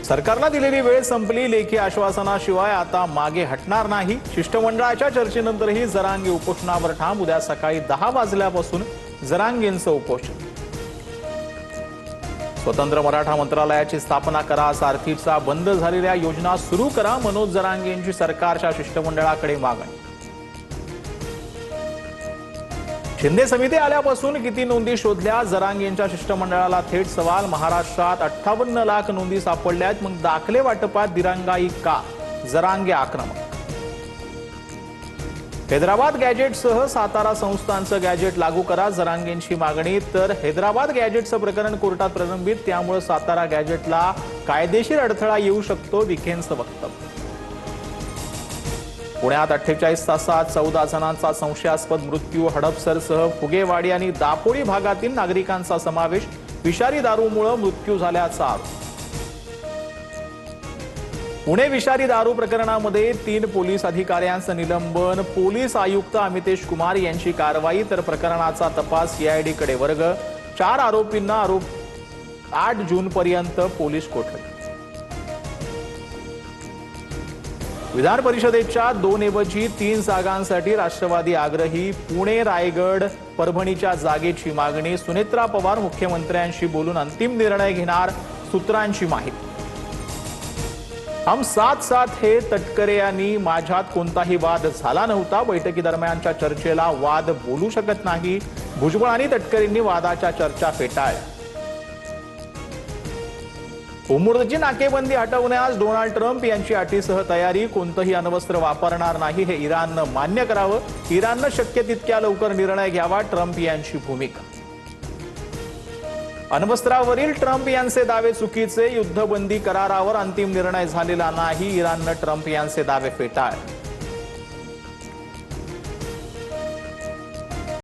सरकारला दिलेली वेळ संपली, लेखी आश्वासनाशिवाय आता मागे हटणार नाही। शिष्टमंडळाच्या चर्चेनंतरही जरांगे उपोषणावर ठाम। उद्या सकाळी 10 वाजल्यापासून जरांगेंचं उपोषण। स्वतंत्र मराठा मंत्रालयाची स्थापना करा, सारथीचा बंद झालेल्या योजना सुरू करा, मनोज जरांगेंची सरकारच्या शिष्टमंडळाकडे मागणी। शिंदे समिती आल्यापासून किती नोंदी शोधल्या, जरांगेंच्या शिष्टमंडळाला थेट सवाल। महाराष्ट्रात 58 लाख नोंदी सापडल्यात, मग दाखले वाटपात दिरंगाई का? जरांगे आक्रमक। हैदराबाद गॅजेटसह सातारा संस्थांचं गॅजेट लागू करा, जरांगेंची मागणी। तर हैदराबाद गॅजेटचं प्रकरण कोर्टात प्रलंबित, त्यामुळे सातारा गॅजेटला कायदेशीर अडथळा येऊ शकतो, विखेंचं वक्तव्य। पुण्यात 48 तासात 14 जणांचा संशयास्पद मृत्यू, हडपसरसह फुगेवाडी आणि दापोडी भागातील नागरिकांचा समावेश। विषारी दारूमुळे मृत्यू झाल्याचा आरोप। पुणे विषारी दारू प्रकरणामध्ये 3 पोलीस अधिकाऱ्यांचं निलंबन, पोलीस आयुक्त अमितेश कुमार यांची कारवाई। तर प्रकरणाचा तपास सीआयडीकडे वर्ग। 4 आरोपींना 8 जूनपर्यंत पोलीस कोठडी। विधान परिषदेच्या 2 ऐवजी 3 जागांसाठी राष्ट्रवादी आग्रही। पुणे, रायगड, परभणीच्या जागेची मागणी। सुनेत्रा पवार मुख्यमंत्र्यांशी बोलून अंतिम निर्णय घेणार, सूत्रांची माहिती। हम साथ साथ हे, तटकरे यांनी माझ्यात कोणताही वाद झाला नव्हता, बैठकीदरम्यानच्या चर्चेला वाद बोलू शकत नाही। भुजबळ आणि तटकरेंनी वादाच्या चर्चा फेटाळल्या। होर्मुझची नाकेबंदी हटवण्यास डोनाल्ड ट्रम्प यांची अटीसह तयारी। कोणतंही अण्वस्त्र वापरणार नाही, हे इराणनं मान्य करावं। इराणनं शक्य तितक्या लवकर निर्णय घ्यावा, ट्रम्प यांची भूमिका। अण्वस्त्रावरील ट्रम्प यांचे दावे चुकीचे, युद्धबंदी करारावर अंतिम निर्णय झालेला नाही, इराणनं ट्रम्प यांचे दावे फेटाळले।